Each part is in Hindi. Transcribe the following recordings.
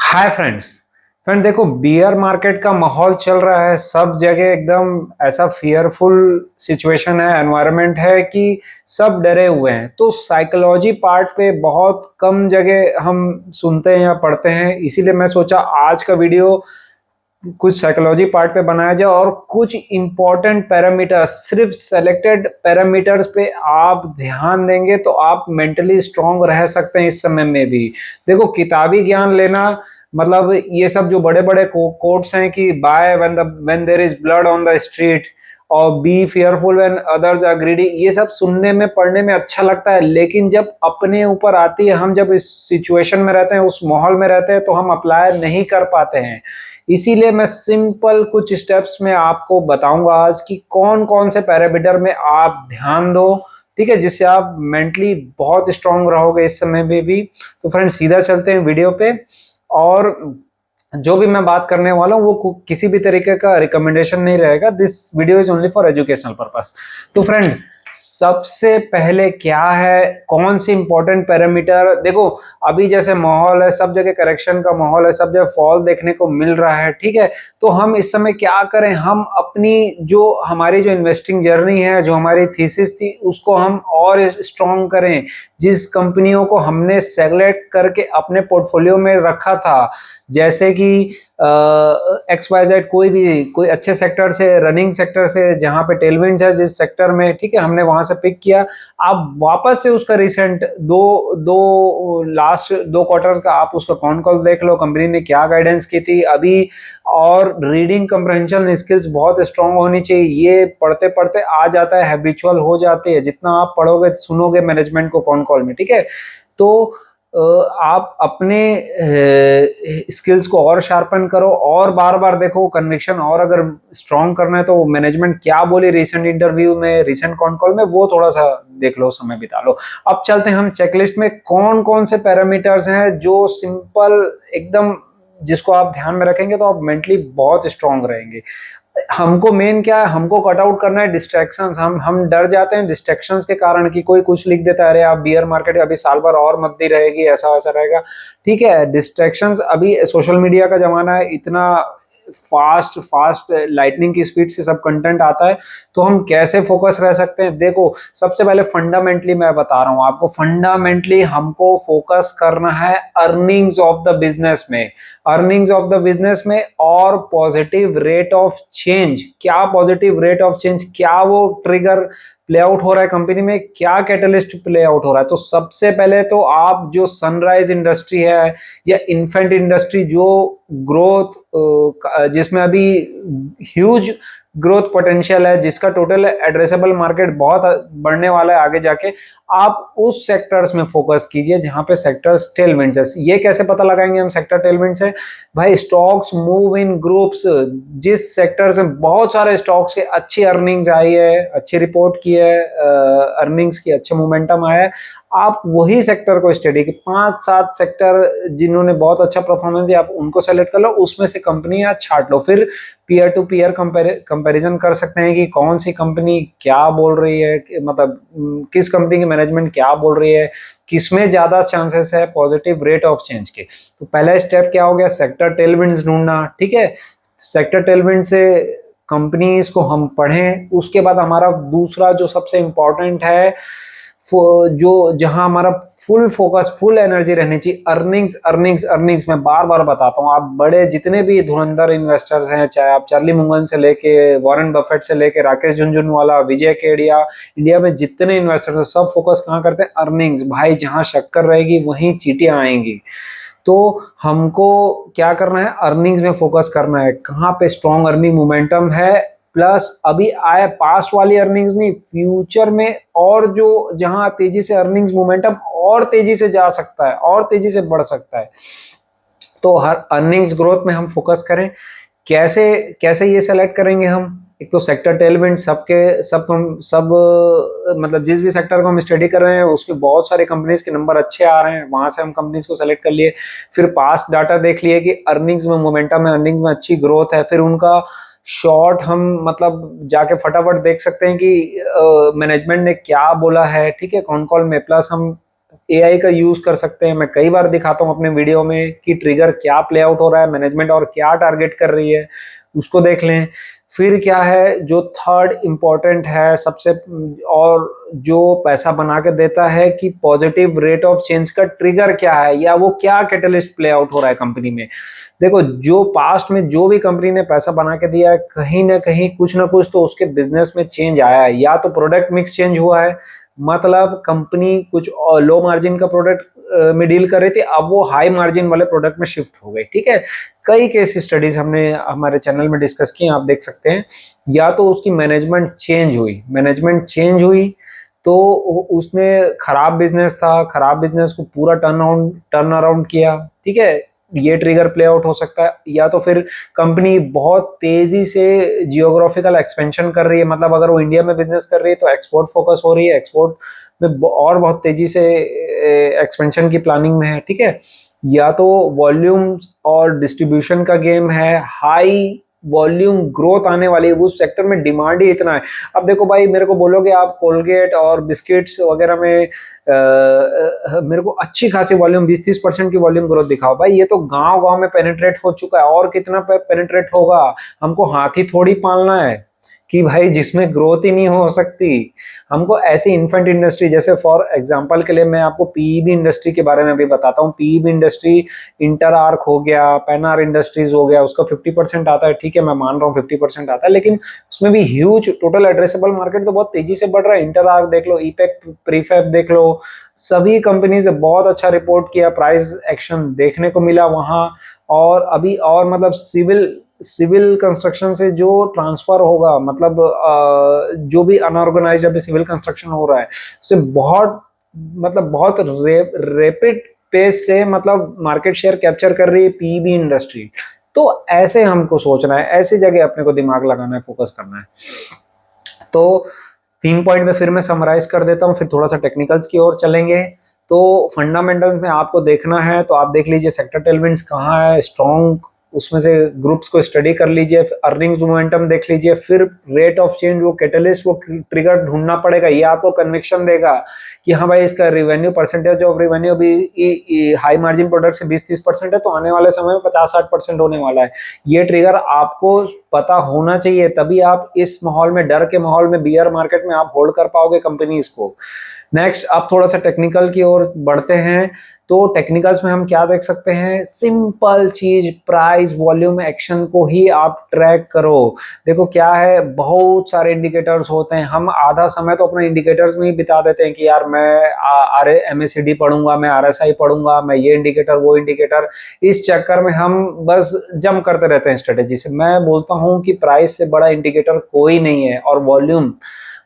हाय फ्रेंड देखो, बियर मार्केट का माहौल चल रहा है सब जगह। एकदम ऐसा फियरफुल सिचुएशन है, एनवायरनमेंट है कि सब डरे हुए हैं। तो साइकोलॉजी पार्ट पे बहुत कम जगह हम सुनते हैं या पढ़ते हैं, इसीलिए मैं सोचा आज का वीडियो कुछ साइकोलॉजी पार्ट पे बनाया जाए और कुछ इंपॉर्टेंट पैरामीटर्स, सिर्फ सेलेक्टेड पैरामीटर्स पे आप ध्यान देंगे तो आप मेंटली स्ट्रांग रह सकते हैं इस समय में भी। देखो, किताबी ज्ञान लेना मतलब ये सब जो बड़े बड़े कोट्स हैं कि buy when there is blood on the street और be fearful when others are greedy, ये सब सुनने में पढ़ने में अच्छा लगता है, लेकिन जब अपने ऊपर आती है, हम जब इस सिचुएशन में रहते हैं, उस माहौल में रहते हैं, तो हम अप्लाई नहीं कर पाते हैं। इसीलिए मैं सिंपल कुछ स्टेप्स में आपको बताऊंगा आज कि कौन कौन से पैरामीटर में आप ध्यान दो, ठीक है, जिससे आप मेंटली बहुत स्ट्रांग रहोगे इस समय में भी। तो फ्रेंड, सीधा चलते हैं वीडियो पे। और जो भी मैं बात करने वाला हूँ वो किसी भी तरीके का रिकमेंडेशन नहीं रहेगा। This video is only for educational purpose. तो फ्रेंड, सबसे पहले क्या है, कौन सी इंपॉर्टेंट पैरामीटर, देखो अभी जैसे माहौल है, सब जगह करेक्शन का माहौल है, सब जगह फॉल देखने को मिल रहा है, ठीक है। तो हम इस समय क्या करें, हम अपनी जो हमारी जो इन्वेस्टिंग जर्नी है, जो हमारी थीसिस थी, उसको हम और स्ट्रॉन्ग करें। जिस कंपनियों को हमने सेलेक्ट करके अपने पोर्टफोलियो में रखा था, जैसे कि एक्स वाई जेड, कोई अच्छे सेक्टर से, रनिंग सेक्टर से, जहां पे टेलविंड्स है जिस सेक्टर में, ठीक है, हमने वहां से पिक किया। आप वापस से उसका रिसेंट दो दो लास्ट 2 क्वार्टर का आप उसका कॉन कॉल देख लो, कंपनी ने क्या गाइडेंस की थी अभी। और रीडिंग कंप्रहेंशन स्किल्स बहुत स्ट्रांग होनी चाहिए, ये पढ़ते पढ़ते आ जाता है, हैबिचुअल हो जाती है, जितना आप पढ़ोगे सुनोगे मैनेजमेंट को कॉन कॉल में, ठीक है। तो आप अपने स्किल्स को और शार्पन करो और बार बार देखो कन्विक्शन, और अगर स्ट्रॉन्ग करना है तो मैनेजमेंट क्या बोले रिसेंट इंटरव्यू में, रिसेंट कॉन कॉल में, वो थोड़ा सा देख लो, समय बिता लो। अब चलते हैं हम चेकलिस्ट में, कौन कौन से पैरामीटर्स हैं जो सिंपल एकदम, जिसको आप ध्यान में रखेंगे तो आप मेंटली बहुत स्ट्रांग रहेंगे। हमको मेन क्या है, हमको कट आउट करना है डिस्ट्रैक्शंस। हम डर जाते हैं डिस्ट्रैक्शंस के कारण कि कोई कुछ लिख देता है, अरे आप बियर मार्केट अभी साल भर और मंदी रहेगी, ऐसा वैसा रहेगा, ठीक है। डिस्ट्रैक्शंस, अभी सोशल मीडिया का जमाना है, इतना फास्ट फास्ट लाइटनिंग की स्पीड से सब कंटेंट आता है। तो हम कैसे फोकस रह सकते हैं, देखो सबसे पहले फंडामेंटली मैं बता रहा हूं आपको, फंडामेंटली हमको फोकस करना है अर्निंग्स ऑफ द बिजनेस में, अर्निंग्स ऑफ द बिजनेस में, और पॉजिटिव रेट ऑफ चेंज। क्या पॉजिटिव रेट ऑफ चेंज, क्या वो ट्रिगर प्ले आउट हो रहा है कंपनी में, क्या कैटलिस्ट प्ले आउट हो रहा है। तो सबसे पहले तो आप जो सनराइज इंडस्ट्री है या इन्फेंट इंडस्ट्री, जो ग्रोथ, जिसमें अभी ह्यूज ग्रोथ पोटेंशियल है, जिसका टोटल एड्रेसेबल मार्केट बहुत बढ़ने वाला है आगे जाके, आप उस सेक्टर्स में फोकस कीजिए जहां पे सेक्टर्स टेलविंड्स है। ये कैसे पता लगाएंगे हम सेक्टर टेलविंड्स है, भाई स्टॉक्स मूव इन ग्रुप्स। जिस सेक्टर्स में बहुत सारे स्टॉक्स के अच्छी अर्निंग्स आई है, अच्छी रिपोर्ट की है, अर्निंग्स की अच्छे मोमेंटम आया है, आप वही सेक्टर को स्टडी की, 5-7 सेक्टर जिन्होंने बहुत अच्छा परफॉर्मेंस दिया, आप उनको सेलेक्ट कर लो, उसमें से कंपनियां छाट लो। फिर पीयर टू पीयर कंपैरिजन कर सकते हैं कि कौन सी कंपनी क्या बोल रही है, मतलब किस कंपनी की मैनेजमेंट क्या बोल रही है, किसमें ज्यादा चांसेस है पॉजिटिव रेट ऑफ चेंज के। तो पहला स्टेप क्या हो गया, सेक्टर टेलविंड्स ढूंढना, ठीक है। सेक्टर टेलविंड से कंपनीज को हम पढ़ें। उसके बाद हमारा दूसरा जो सबसे इंपॉर्टेंट है, जो जहां हमारा फुल फोकस, फुल एनर्जी रहनी चाहिए, अर्निंग्स अर्निंग्स अर्निंग्स। मैं बार बार बताता हूँ, आप बड़े जितने भी धुरंधर इन्वेस्टर्स हैं, चाहे आप चार्ली मुंगन से लेके वॉरेन बफेट से लेके राकेश झुनझुनवाला, विजय केडिया, इंडिया में जितने इन्वेस्टर्स हैं, सब फोकस कहाँ करते हैं, अर्निंग्स। भाई जहां शक्कर रहेगी वहीं चींटियां आएंगी। तो हमको क्या करना है, अर्निंग्स में फोकस करना है, कहाँ पे स्ट्रॉन्ग अर्निंग मोमेंटम है, प्लस अभी आए पास्ट वाली अर्निंग्स नहीं, फ्यूचर में और जो जहां तेजी से अर्निंग्स मोमेंटम और तेजी से जा सकता है और तेजी से बढ़ सकता है, तो हर अर्निंग्स ग्रोथ में हम फोकस करें। कैसे कैसे ये सेलेक्ट करेंगे हम, एक तो सेक्टर टेलविंड, सब मतलब जिस भी सेक्टर को हम स्टडी कर रहे हैं उसके बहुत सारे कंपनीज के नंबर अच्छे आ रहे हैं, वहां से हम कंपनीज को सेलेक्ट कर लिए। फिर पास्ट डाटा देख लिए कि अर्निंग्स में मोमेंटम है, अर्निंग्स में अच्छी ग्रोथ है। फिर उनका शॉर्ट हम मतलब जाके फटाफट देख सकते हैं कि मैनेजमेंट ने क्या बोला है, ठीक है, कॉन कॉल में। प्लस हम एआई का यूज कर सकते हैं। मैं कई बार दिखाता हूँ अपने वीडियो में कि ट्रिगर क्या प्ले आउट हो रहा है, मैनेजमेंट और क्या टारगेट कर रही है, उसको देख लें। फिर क्या है जो थर्ड इंपॉर्टेंट है सबसे, और जो पैसा बना के देता है, कि पॉजिटिव रेट ऑफ चेंज का ट्रिगर क्या है, या वो क्या कैटलिस्ट प्ले आउट हो रहा है कंपनी में। देखो जो पास्ट में जो भी कंपनी ने पैसा बना के दिया है, कहीं ना कहीं कुछ ना कुछ तो उसके बिजनेस में चेंज आया है। या तो प्रोडक्ट मिक्स चेंज हुआ है, मतलब कंपनी कुछ लो मार्जिन का प्रोडक्ट में डील कर रही थी, अब वो हाई मार्जिन वाले प्रोडक्ट में शिफ्ट हो गई, ठीक है। कई केस स्टडीज हमने हमारे चैनल में डिस्कस की, आप देख सकते हैं। या तो उसकी मैनेजमेंट चेंज हुई तो उसने खराब बिजनेस था, खराब बिजनेस को पूरा टर्न अराउंड किया, ठीक है, ये ट्रिगर प्ले आउट हो सकता है। या तो फिर कंपनी बहुत तेजी से जियोग्राफिकल एक्सपेंशन कर रही है, मतलब अगर वो इंडिया में बिजनेस कर रही है तो एक्सपोर्ट फोकस हो रही है, एक्सपोर्ट में और बहुत तेजी से एक्सपेंशन की प्लानिंग में है, ठीक है। या तो वॉल्यूम और डिस्ट्रीब्यूशन का गेम है, हाई वॉल्यूम ग्रोथ आने वाली है, उस सेक्टर में डिमांड ही इतना है। अब देखो भाई, मेरे को बोलोगे आप कोलगेट और बिस्किट्स वगैरह में मेरे को अच्छी खासी वॉल्यूम 20-30% की वॉल्यूम ग्रोथ दिखाओ, भाई ये तो गांव गांव में पेनिट्रेट हो चुका है, और कितना पेनिट्रेट होगा। हमको हाथी थोड़ी पालना है कि भाई जिसमें ग्रोथ ही नहीं हो सकती। हमको ऐसी इन्फेंट इंडस्ट्री, जैसे फॉर एग्जांपल के लिए मैं आपको पीईबी इंडस्ट्री के बारे में अभी बताता हूँ। पीईबी इंडस्ट्री, इंटर आर्क हो गया, पेनार इंडस्ट्रीज हो गया, उसका 50% आता है, ठीक है, मैं मान रहा हूँ 50% आता है, लेकिन उसमें भी ह्यूज टोटल एड्रेसेबल मार्केट तो बहुत तेजी से बढ़ रहा है। इंटर आर्क देख लो, ईपेक प्रीफैब देख लो, सभी कंपनीज बहुत अच्छा रिपोर्ट किया, प्राइस एक्शन देखने को मिला वहां। और अभी और मतलब सिविल कंस्ट्रक्शन से जो ट्रांसफर होगा, मतलब जो भी अनऑर्गेनाइज्ड अभी सिविल कंस्ट्रक्शन हो रहा है, उससे बहुत मतलब बहुत रेपिड पेस से मतलब मार्केट शेयर कैप्चर कर रही है पीईबी इंडस्ट्री। तो ऐसे हमको सोचना है, ऐसी जगह अपने को दिमाग लगाना है, फोकस करना है। तो 3 पॉइंट में फिर मैं समराइज कर देता हूँ, फिर थोड़ा सा टेक्निकल्स की ओर चलेंगे। तो फंडामेंटल्स में आपको देखना है तो आप देख लीजिए सेक्टर टेलविंड्स कहाँ है स्ट्रॉन्ग, उसमें से ग्रुप्स को स्टडी कर लीजिए, अर्निंग्स मोमेंटम देख लीजिए, फिर रेट ऑफ चेंज, वो कैटलिस्ट, वो ट्रिगर ढूंढना पड़ेगा। ये आपको कन्विक्शन देगा कि हाँ भाई इसका रेवेन्यू, परसेंटेज ऑफ रेवेन्यू अभी हाई मार्जिन प्रोडक्ट से 20-30% है, तो आने वाले समय में 50-60% होने वाला है। ये ट्रिगर आपको पता होना चाहिए, तभी आप इस माहौल में, डर के माहौल में, बियर मार्केट में आप होल्ड कर पाओगे कंपनीज को। नेक्स्ट अब थोड़ा सा टेक्निकल की ओर बढ़ते हैं। तो टेक्निकल्स में हम क्या देख सकते हैं, सिंपल चीज, प्राइस वॉल्यूम एक्शन को ही आप ट्रैक करो। देखो क्या है, बहुत सारे इंडिकेटर्स होते हैं, हम आधा समय तो अपना इंडिकेटर्स में ही बिता देते हैं कि यार मैं आर एमएससीडी पढ़ूंगा, मैं आरएसआई पढ़ूंगा, मैं ये इंडिकेटर वो इंडिकेटर, इस चक्कर में हम बस जंप करते रहते हैं स्ट्रेटेजी से। मैं बोलता हूं कि प्राइस से बड़ा इंडिकेटर कोई नहीं है। और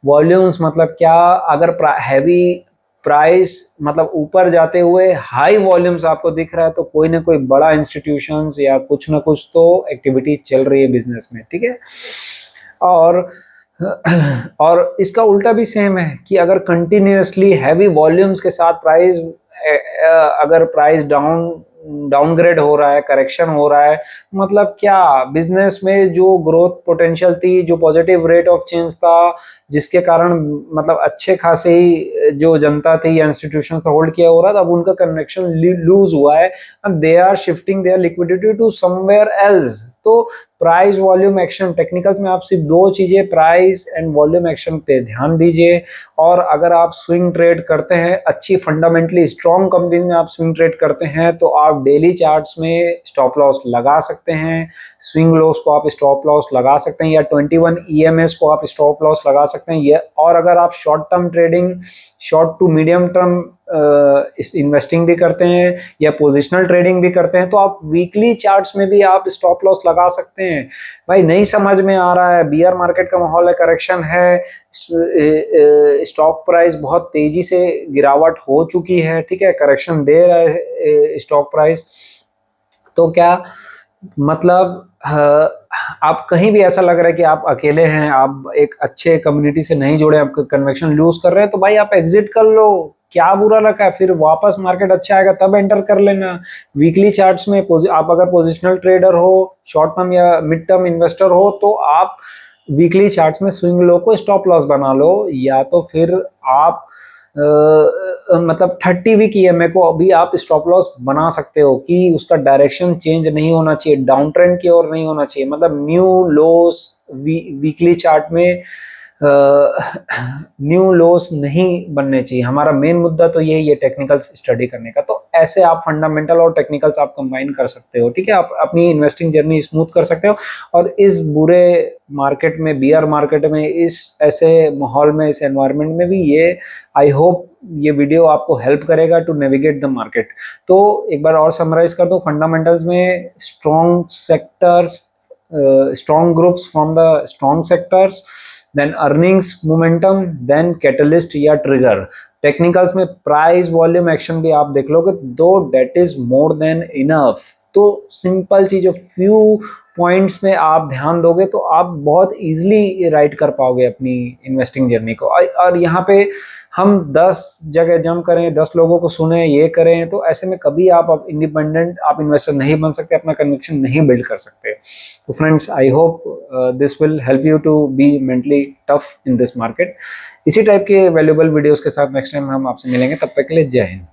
वॉल्यूम्स मतलब क्या, अगर हैवी प्राइस मतलब ऊपर जाते हुए हाई वॉल्यूम्स आपको दिख रहा है, तो कोई ना कोई बड़ा इंस्टीट्यूशंस या कुछ ना कुछ तो एक्टिविटी चल रही है बिजनेस में, ठीक है। और और इसका उल्टा भी सेम है कि अगर कंटिन्यूअसली हैवी वॉल्यूम्स के साथ प्राइस, अगर प्राइस डाउनग्रेड हो रहा है, करेक्शन हो रहा है, मतलब क्या बिजनेस में जो ग्रोथ पोटेंशियल थी, जो पॉजिटिव रेट ऑफ चेंज था, जिसके कारण मतलब अच्छे खासे ही जो जनता थी या इंस्टीट्यूशन होल्ड किया हो रहा था, अब उनका कनेक्शन लूज हुआ है, and they are shifting their liquidity to somewhere else. तो प्राइस वॉल्यूम एक्शन, टेक्निकल्स में आप सिर्फ दो चीजें, प्राइस एंड वॉल्यूम एक्शन पे ध्यान दीजिए। और अगर आप स्विंग ट्रेड करते हैं, अच्छी फंडामेंटली स्ट्रॉन्ग कंपनी में आप स्विंग ट्रेड करते हैं, तो आप डेली चार्ट्स में स्टॉप लॉस लगा सकते हैं, स्विंग लॉस को आप स्टॉप लॉस लगा सकते हैं, या 21 ईएमएस को आप स्टॉप लॉस लगा सकते हैं। ये, और अगर आप short term trading, short to medium term investing भी करते हैं या पोजिशनल ट्रेडिंग भी करते हैं, तो आप वीकली चार्ट्स में भी आप स्टॉप लॉस लगा सकते हैं। भाई नहीं समझ में आ रहा है, बियर मार्केट का माहौल है, करेक्शन है, स्टॉक प्राइस बहुत तेजी से गिरावट हो चुकी है, ठीक है, करेक्शन दे रहा है स्टॉक प्राइस, तो क्या मतलब आप कहीं भी ऐसा लग रहा है कि आप अकेले हैं, आप एक अच्छे कम्युनिटी से नहीं जुड़े, आप कन्वेक्शन लूज कर रहे हैं, तो भाई आप एग्जिट कर लो, क्या बुरा रखा है, फिर वापस मार्केट अच्छा आएगा तब एंटर कर लेना। वीकली चार्ट्स में आप अगर पोजिशनल ट्रेडर हो, शॉर्ट टर्म या मिड टर्म इन्वेस्टर हो, तो आप वीकली चार्ट्स में स्विंग लो को स्टॉप लॉस बना लो, या तो फिर आप मतलब 30 वीक ईएमए को अभी आप स्टॉप लॉस बना सकते हो कि उसका डायरेक्शन चेंज नहीं होना चाहिए, डाउन ट्रेंड की ओर नहीं होना चाहिए, मतलब न्यू लोस वीकली चार्ट में न्यू लोस नहीं बनने चाहिए। हमारा मेन मुद्दा तो यही है टेक्निकल्स स्टडी करने का। तो ऐसे आप फंडामेंटल और टेक्निकल्स आप कंबाइन कर सकते हो, ठीक है, आप अपनी इन्वेस्टिंग जर्नी स्मूथ कर सकते हो। और इस बुरे मार्केट में, बियर मार्केट में, इस ऐसे माहौल में, इस एनवायरनमेंट में भी ये आई होप ये वीडियो आपको हेल्प करेगा टू नेविगेट द मार्केट। तो एक बार और समराइज कर दो, फंडामेंटल्स में strong sectors, strong groups from the strong sectors, then earnings momentum, then catalyst या trigger। टेक्निकल्स में प्राइस वॉल्यूम एक्शन भी आप देख लोगे, though that is more than enough. तो सिंपल चीज, फ्यू पॉइंट्स में आप ध्यान दोगे तो आप बहुत इजीली राइट कर पाओगे अपनी इन्वेस्टिंग जर्नी को। और यहाँ पे हम 10 जगह जंप करें, 10 लोगों को सुने, ये करें, तो ऐसे में कभी आप इंडिपेंडेंट आप इन्वेस्टर नहीं बन सकते, अपना कन्विक्शन नहीं बिल्ड कर सकते। तो friends, I hope this will help you to be mentally tough in this market. इसी टाइप के वैल्यूएबल वीडियोस के साथ नेक्स्ट टाइम हम आपसे मिलेंगे, तब तक के लिए जय हिंद।